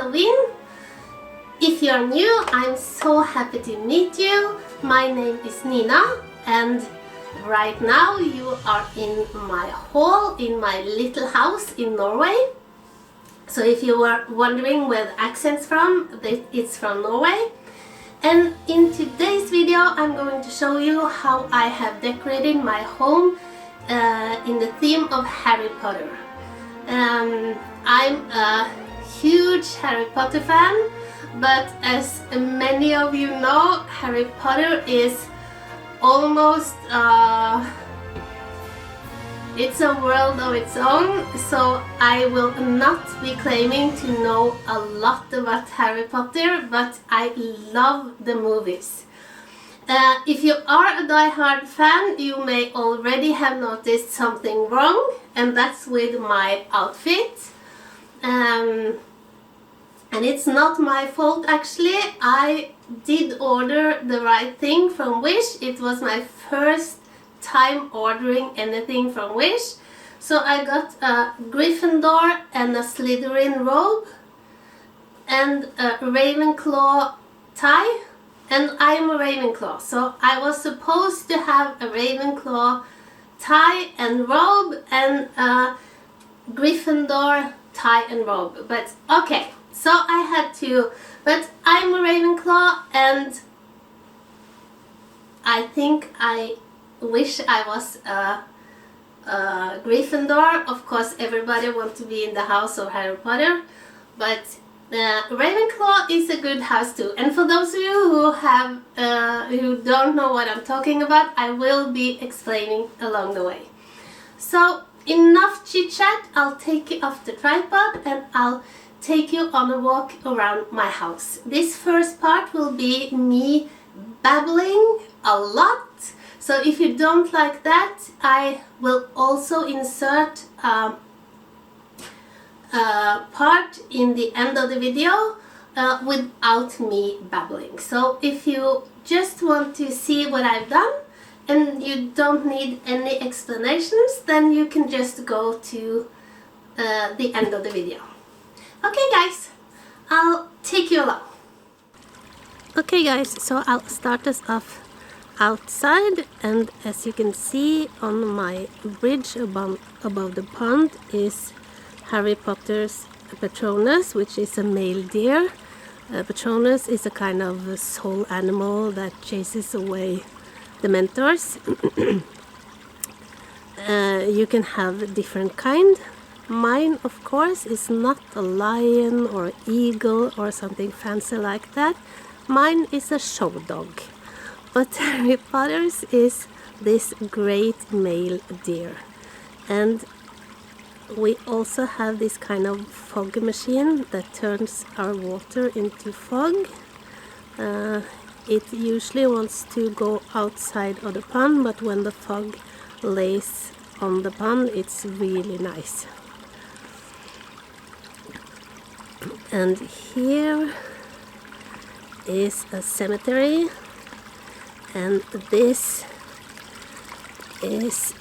Halloween. If you're new, I'm so happy to meet you. My name is Nina and right now you are in my hall in my little house in Norway. So if you were wondering where the accent's from, it's from Norway. And in today's video I'm going to show you how I have decorated my home in the theme of Harry Potter. I'm a huge Harry Potter fan, but as many of you know, Harry Potter is almost it's a world of its own, so I will not be claiming to know a lot about Harry Potter, but I love the movies. If you are a die-hard fan, you may already have noticed something wrong, and that's with my outfit. And it's not my fault actually. I did order the right thing from Wish. It was my first time ordering anything from Wish. So I got a Gryffindor and a Slytherin robe and a Ravenclaw tie. And I'm a Ravenclaw, so I was supposed to have a Ravenclaw tie and robe and a Gryffindor tie and robe. But okay, so I had to, but I'm a Ravenclaw and I think I wish I was a Gryffindor. Of course everybody wants to be in the house of Harry Potter, but Ravenclaw is a good house too. And for those of you who don't know what I'm talking about, I will be explaining along the way. So enough chit chat, I'll take you off the tripod and I'll take you on a walk around my house. This first part will be me babbling a lot. So if you don't like that, I will also insert part in the end of the video without me babbling. So if you just want to see what I've done and you don't need any explanations, then you can just go to the end of the video. Okay guys, I'll take you along. Okay guys, so I'll start us off outside, and as you can see on my bridge above the pond is Harry Potter's Patronus, which is a male deer. Patronus is a kind of soul animal that chases away the mentors. You can have different kind. Mine, of course, is not a lion or eagle or something fancy like that. Mine is a show dog. But Harry Potter's is this great male deer. And we also have this kind of fog machine that turns our water into fog. It usually wants to go outside of the pond, but when the fog lays on the pond, it's really nice. And here is a cemetery, and this is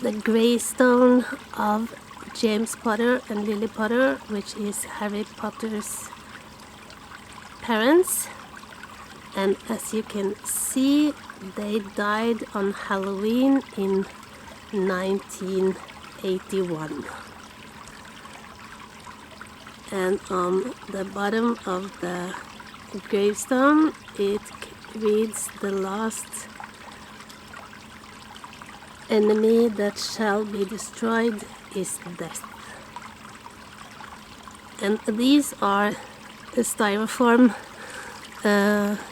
the gravestone of James Potter and Lily Potter, which is Harry Potter's parents. And as you can see, they died on Halloween in 1981. And on the bottom of the gravestone it reads, "The last enemy that shall be destroyed is death." And these are styrofoam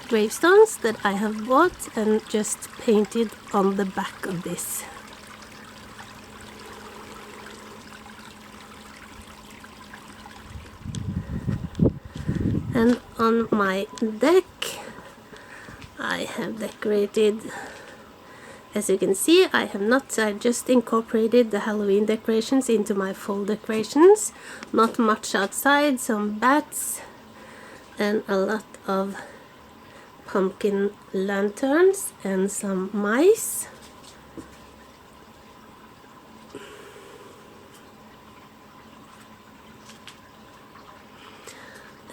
gravestones that I have bought and just painted on the back of this. And on my deck I have decorated, as you can see, I just incorporated the Halloween decorations into my fall decorations. Not much outside, some bats and a lot of pumpkin lanterns and some mice.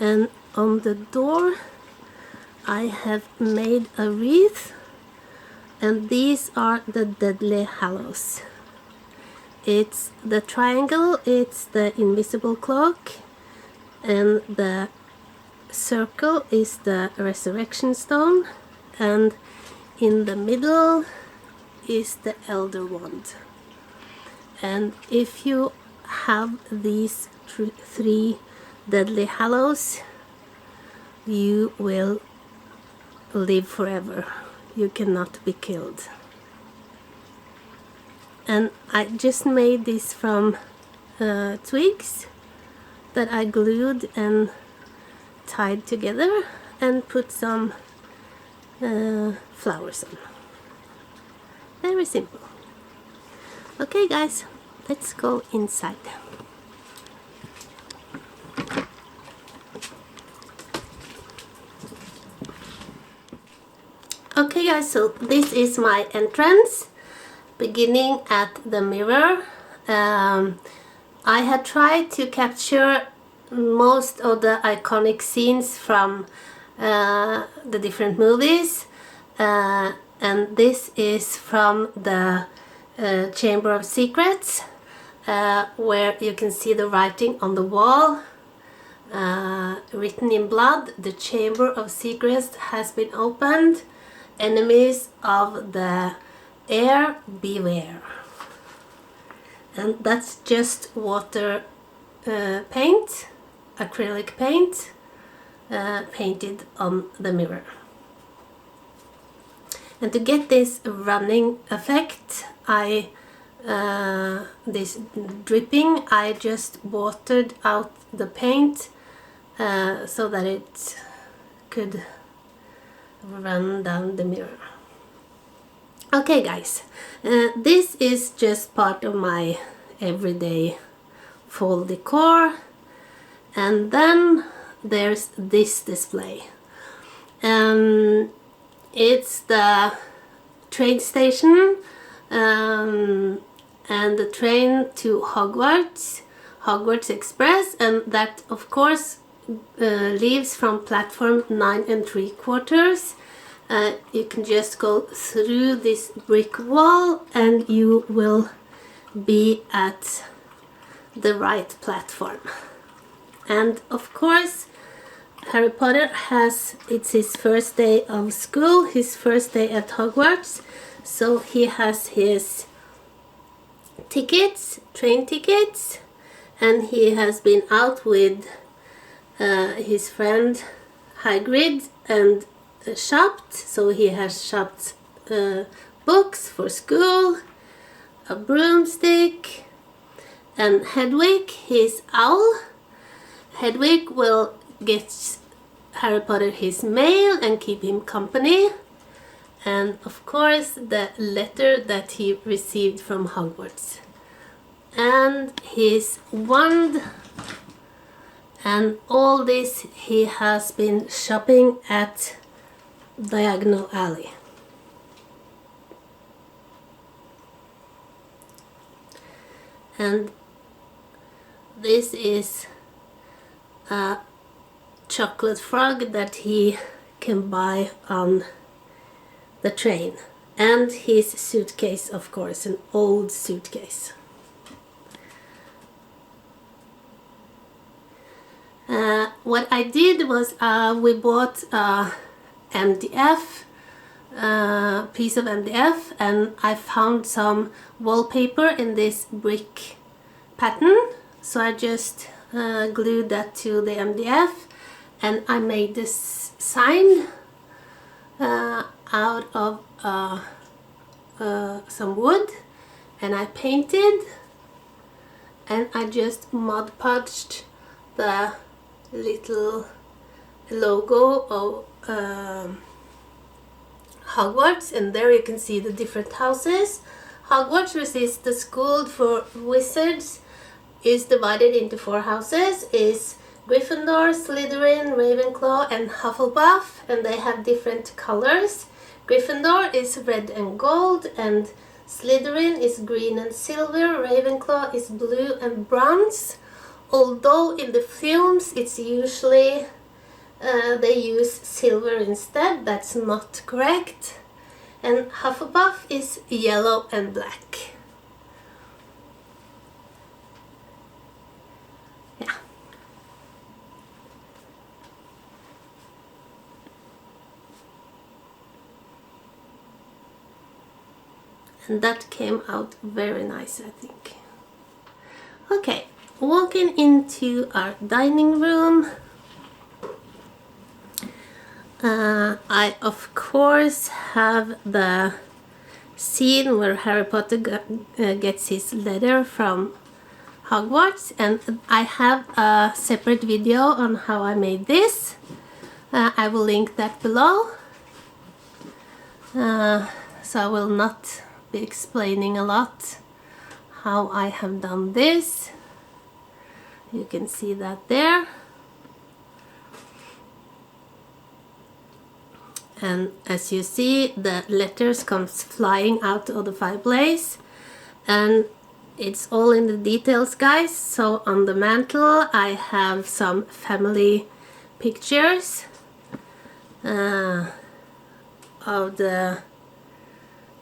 And on the door I have made a wreath, and these are the Deadly Hallows. It's the triangle, it's the invisible cloak, and the circle is the resurrection stone, and in the middle is the elder wand. And if you have these three Deadly Hallows, you will live forever. You cannot be killed. And I just made this from twigs that I glued and tied together and put some flowers on. Very simple. Okay guys, let's go inside. Okay guys, so this is my entrance, beginning at the mirror. I had tried to capture most of the iconic scenes from the different movies, and this is from the Chamber of Secrets, where you can see the writing on the wall, written in blood: the Chamber of Secrets has been opened. Enemies of the air, beware. And that's just water paint, acrylic paint, painted on the mirror. And to get this running effect, this dripping, I just watered out the paint so that it could run down the mirror. Okay guys, this is just part of my everyday fall decor. And then there's this display. It's the train station and the train to Hogwarts Express, and that of course leaves from platform 9 3/4. You can just go through this brick wall and you will be at the right platform. And of course Harry Potter it's his first day of school, his first day at Hogwarts, so he has his tickets, train tickets, and he has been out with his friend Hagrid and shopped. So he has shopped books for school, a broomstick, and Hedwig, his owl. Hedwig will get Harry Potter his mail and keep him company, and of course the letter that he received from Hogwarts, and his wand. And all this he has been shopping at Diagonal Alley. And this is a chocolate frog that he can buy on the train. And his suitcase, of course, an old suitcase. What I did was we bought a MDF, piece of MDF, and I found some wallpaper in this brick pattern, so I just glued that to the MDF, and I made this sign out of some wood, and I painted, and I just Mod Podged the little logo of Hogwarts, and there you can see the different houses. Hogwarts, which is the school for wizards, is divided into 4 houses. Is Gryffindor, Slytherin, Ravenclaw, and Hufflepuff, and they have different colors. Gryffindor is red and gold, and Slytherin is green and silver. Ravenclaw is blue and bronze. although in the films it's usually they use silver instead. That's not correct. And Hufflepuff is yellow and black. Yeah. And that came out very nice, I think. Okay, walking into our dining room. I of course have the scene where Harry Potter gets his letter from Hogwarts, and I have a separate video on how I made this. I will link that below. So I will not be explaining a lot how I have done this. You can see that there. And as you see, the letters comes flying out of the fireplace, and it's all in the details, guys. So on the mantle I have some family pictures of the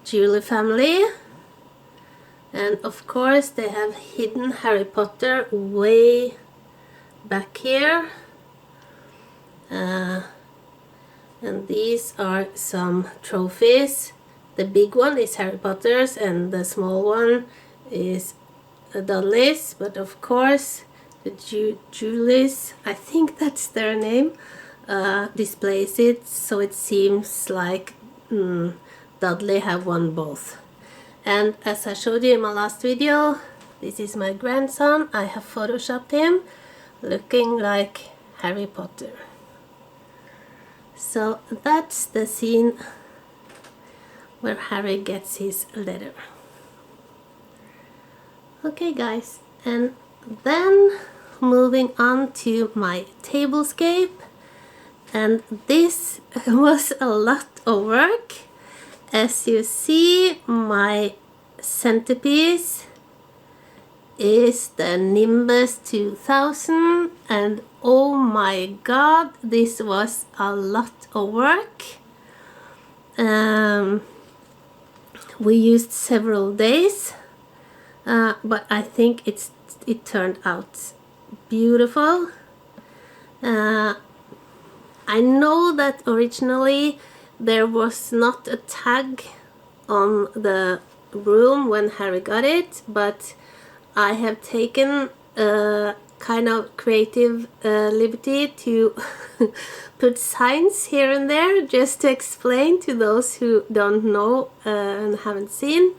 Julie family, and of course they have hidden Harry Potter way back here. And these are some trophies. The big one is Harry Potter's and the small one is Dudley's, but of course the Julies, I think that's their name, displays it, so it seems like Dudley have won both. And as I showed you in my last video, this is my grandson. I have photoshopped him looking like Harry Potter. So that's the scene where Harry gets his letter. Okay guys, and then moving on to my tablescape, and this was a lot of work. As you see, my centerpiece is the Nimbus 2000, and oh my god, this was a lot of work. We used several days, but I think it turned out beautiful. I know that originally there was not a tag on the room when Harry got it, but I have taken a kind of creative liberty to put signs here and there just to explain to those who don't know and haven't seen.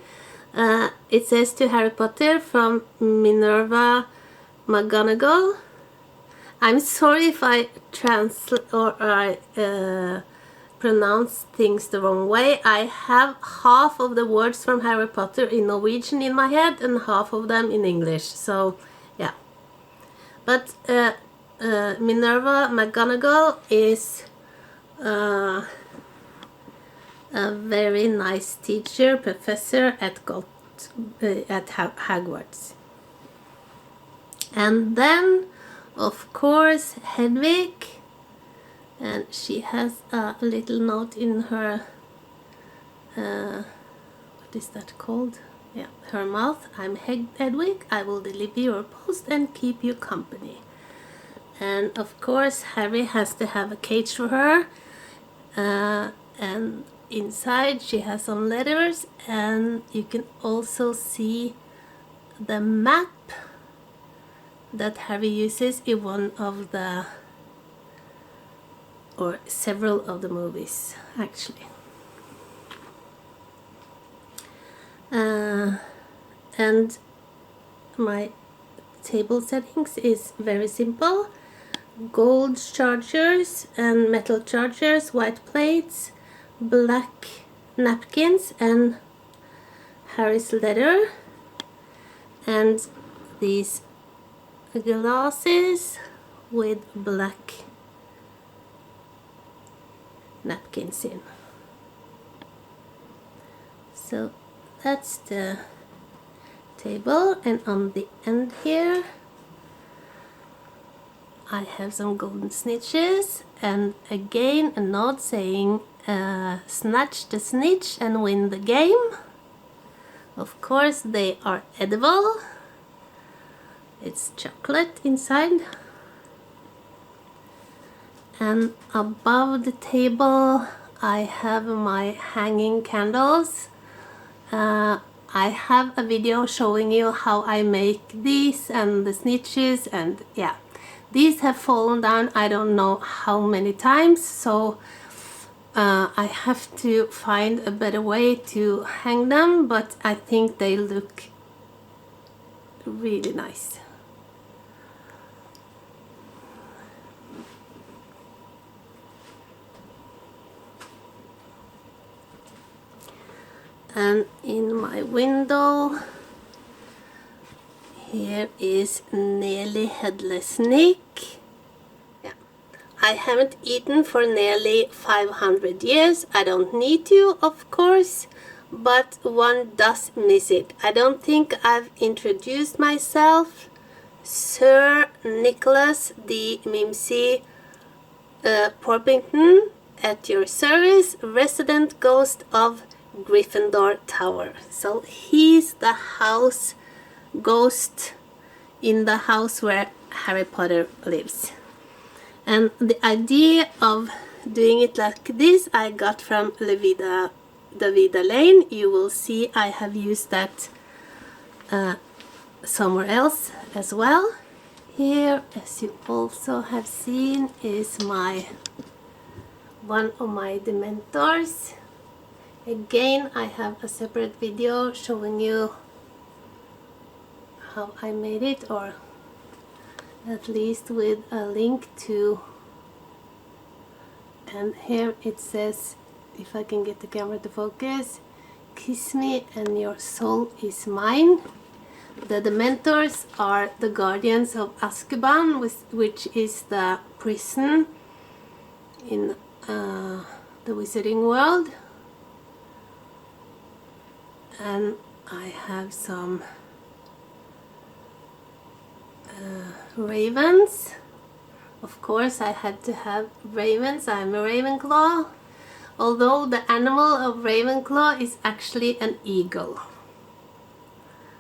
It says to Harry Potter from Minerva McGonagall. I'm sorry if I translate or I pronounce things the wrong way. I have half of the words from Harry Potter in Norwegian in my head and half of them in English, so yeah. But Minerva McGonagall is a very nice teacher, professor at Hogwarts. And then of course Hedwig, and she has a little note in her what is that called? Yeah, her mouth. I'm Hedwig, I will deliver your post and keep you company. And of course Harry has to have a cage for her, and inside she has some letters, and you can also see the map that Harry uses in one of the, or several of the movies actually. And my table settings is very simple. Gold chargers and metal chargers, white plates, black napkins and Harry's letter, and these glasses with black napkins in. So that's the table, and on the end here I have some golden snitches, and again a note saying snatch the snitch and win the game. Of course they are edible. It's chocolate inside. And above the table I have my hanging candles. I have a video showing you how I make these and the snitches, and yeah, these have fallen down I don't know how many times, so I have to find a better way to hang them, but I think they look really nice. And in my window here is nearly headless Nick. Yeah. I haven't eaten for nearly 500 years. I don't need to, of course, but one does miss it. I don't think I've introduced myself. Sir Nicholas D. Mimsy Porpington, at your service, resident ghost of Gryffindor Tower. So he's the house ghost in the house where Harry Potter lives. And the idea of doing it like this I got from the Vida Lane. You will see I have used that somewhere else as well. Here, as you also have seen, is one of my Dementors. Again, I have a separate video showing you how I made it, or at least with a link to, and here it says, if I can get the camera to focus, kiss me and your soul is mine. The Dementors are the guardians of Azkaban, which is the prison in the Wizarding World. And I have some ravens. Of course I had to have ravens. I'm a Ravenclaw, although the animal of Ravenclaw is actually an eagle,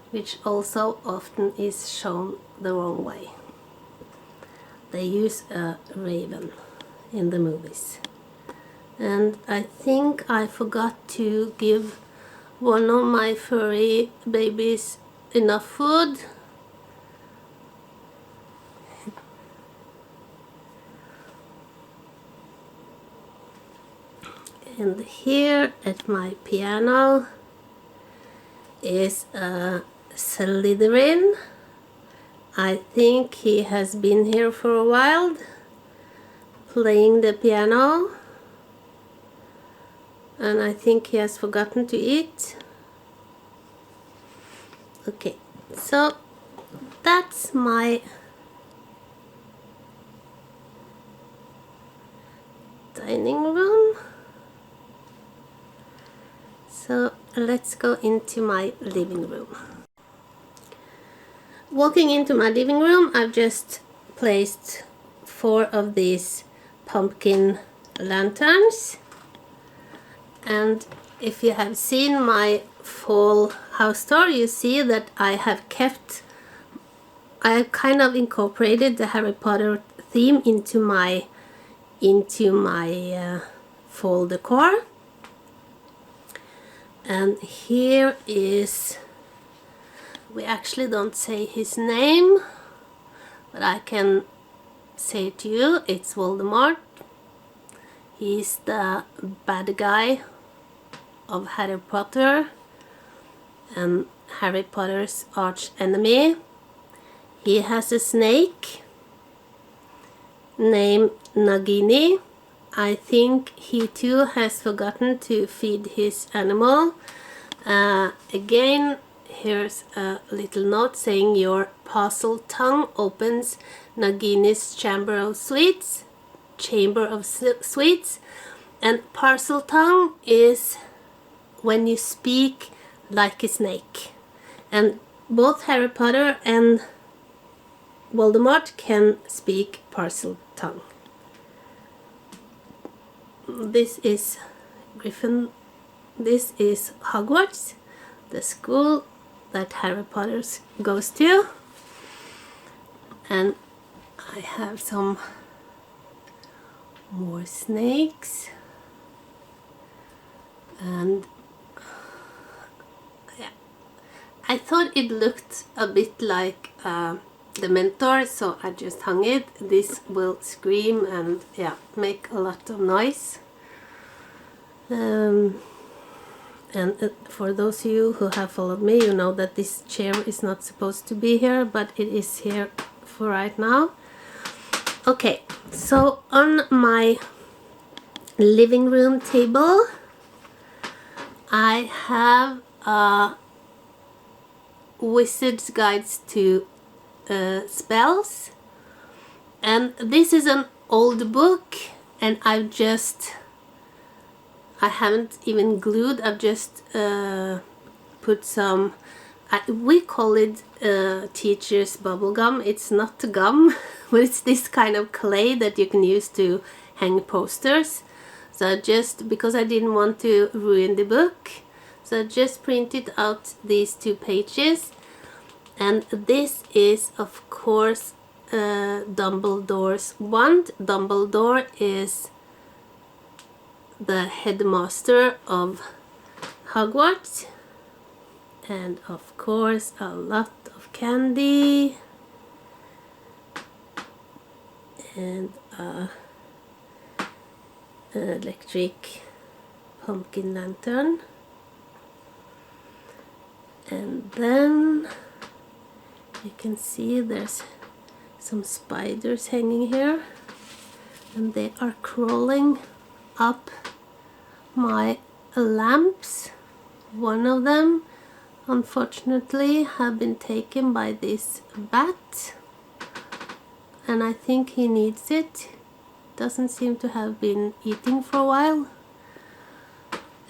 which also often is shown the wrong way. They use a raven in the movies. And I think I forgot to give one of my furry babies enough food. And here at my piano is a Slytherin. I think he has been here for a while playing the piano, and I think he has forgotten to eat. Okay, so that's my dining room. So let's go into my living room. Walking into my living room, I've just placed 4 of these pumpkin lanterns. And if you have seen my fall house tour, you see that I have kind of incorporated the Harry Potter theme into my fall decor. And here is, we actually don't say his name, but I can say it to you, it's Voldemort. He's the bad guy of Harry Potter and Harry Potter's arch enemy. He has a snake named Nagini. I think he too has forgotten to feed his animal. Again, here's a little note saying your parcel tongue opens Nagini's chamber of sweets. And parcel tongue is when you speak like a snake. And both Harry Potter and Voldemort can speak parcel tongue. This is Griffin. This is Hogwarts, the school that Harry Potter goes to. And I have some more snakes. And yeah, I thought it looked a bit like the Mentor, so I just hung it. This will scream and yeah, make a lot of noise. And for those of you who have followed me, you know that this chair is not supposed to be here, but it is here for right now. Okay, so on my living room table I have Wizard's Guides to Spells, and this is an old book, and I haven't even glued. I've just put some, we call it teacher's bubble gum. It's not gum, but it's this kind of clay that you can use to hang posters. So I just, because I didn't want to ruin the book, so I just printed out these 2 pages. And this is, of course, Dumbledore's wand. Dumbledore is the headmaster of Hogwarts. And of course, a lot of candy. And an electric pumpkin lantern. And then you can see there's some spiders hanging here, and they are crawling up my lamps. One of them unfortunately have been taken by this bat, and I think he needs it. Doesn't seem to have been eating for a while.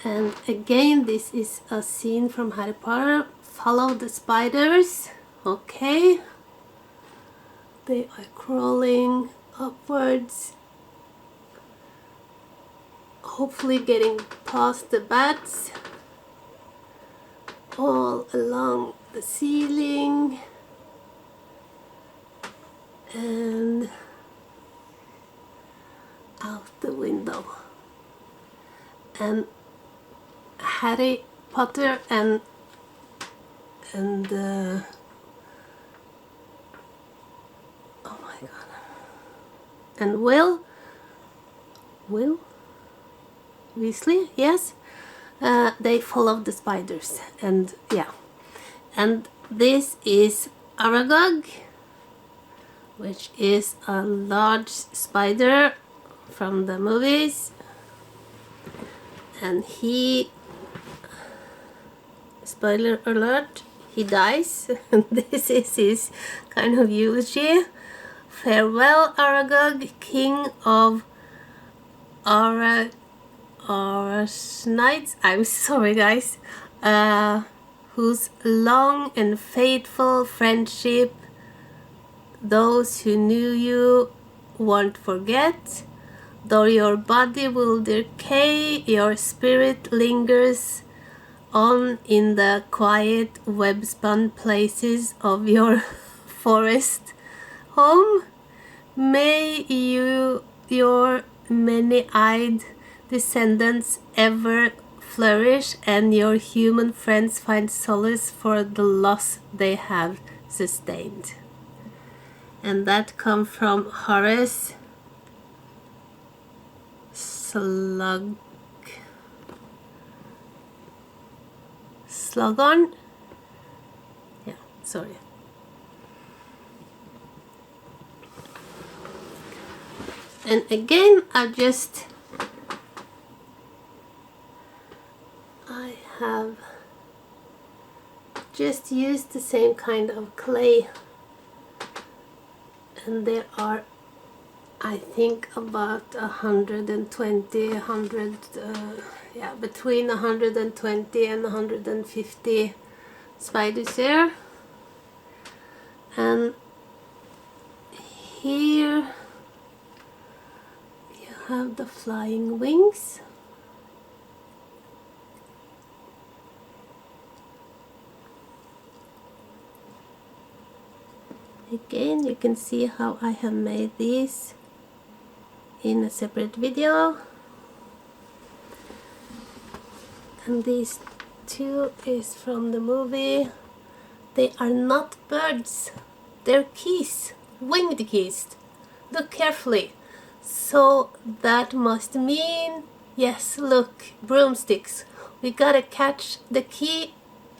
And again, this is a scene from Harry Potter. Follow the spiders. Okay, they are crawling upwards, hopefully getting past the bats, all along the ceiling and out the window. And Harry Potter and oh my god, and Will Weasley, yes, they follow the spiders. And yeah, and this is Aragog, which is a large spider from the movies, and he, spoiler alert, he dies. And this is his kind of eulogy. Farewell, Aragog, king of Knights. I'm sorry, guys. Whose long and faithful friendship those who knew you won't forget. Though your body will decay, your spirit lingers on in the quiet web-spun places of your forest home. May your many-eyed descendants ever flourish, and your human friends find solace for the loss they have sustained. And that comes from Horace Slughorn. Yeah, sorry. And again, I have just used the same kind of clay, and there are, I think, about 120, yeah, between 120 and 150 spiders here. And here you have the flying wings. Again, you can see how I have made these in a separate video. And these two is from the movie. They are not birds, they're keys, winged keys. Look carefully. So that must mean, yes, look, broomsticks. We gotta catch the key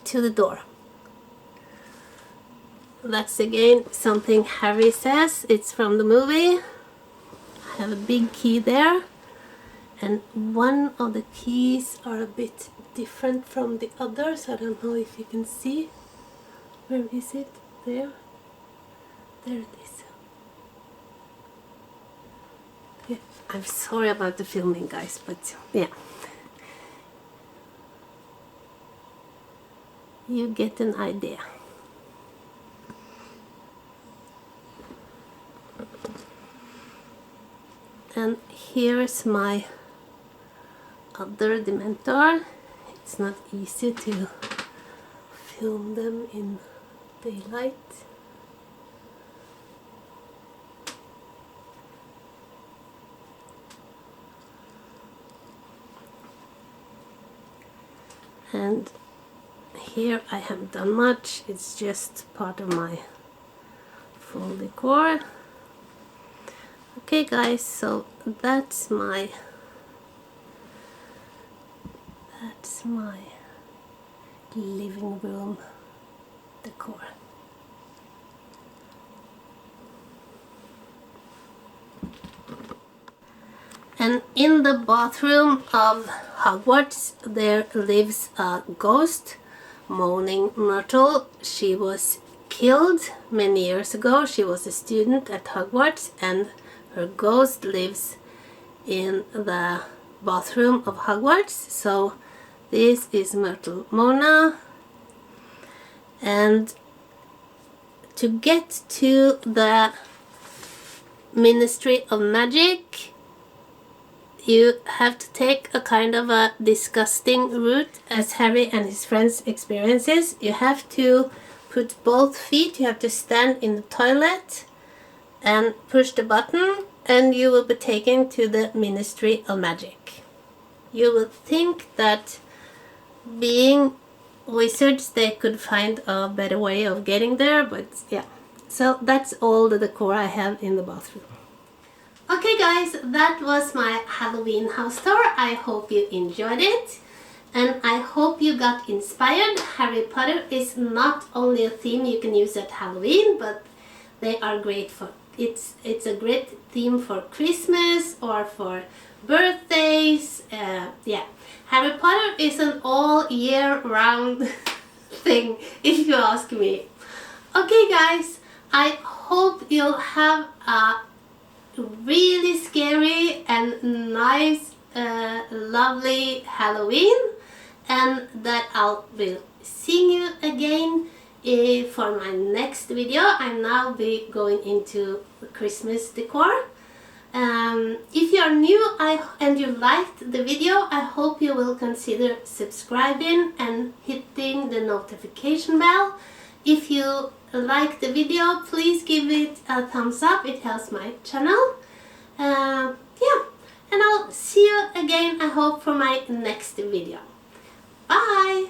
to the door. That's again something Harry says. It's from the movie. I have a big key there, and one of the keys are a bit different from the others. I don't know if you can see. Where is it? There. There it is. Yeah. I'm sorry about the filming, guys, but yeah. You get an idea. And here's my other Dementor. It's not easy to film them in daylight. And here I haven't done much. It's just part of my full decor. Okay guys, so that's my living room decor. And in the bathroom of Hogwarts there lives a ghost, Moaning Myrtle. She was killed many years ago. She was a student at Hogwarts, and her ghost lives in the bathroom of Hogwarts. So this is Myrtle Mona. And to get to the Ministry of Magic, you have to take a kind of a disgusting route, as Harry and his friends experiences. You have to put both feet, you have to stand in the toilet and push the button, and you will be taken to the Ministry of Magic. You would think that being wizards they could find a better way of getting there, but yeah. So that's all the decor I have in the bathroom. Okay guys, that was my Halloween house tour. I hope you enjoyed it, and I hope you got inspired. Harry Potter is not only a theme you can use at Halloween, but they are great for it's a great theme for Christmas or for birthdays. Yeah, Harry Potter is an all year round thing, if you ask me. Okay guys, I hope you'll have a really scary and nice lovely Halloween, and that I'll be seeing you again for my next video. I'm now be going into Christmas decor. If you are new and you liked the video, I hope you will consider subscribing and hitting the notification bell. If you like the video, please give it a thumbs up. It helps my channel. Yeah, and I'll see you again, I hope, for my next video. Bye!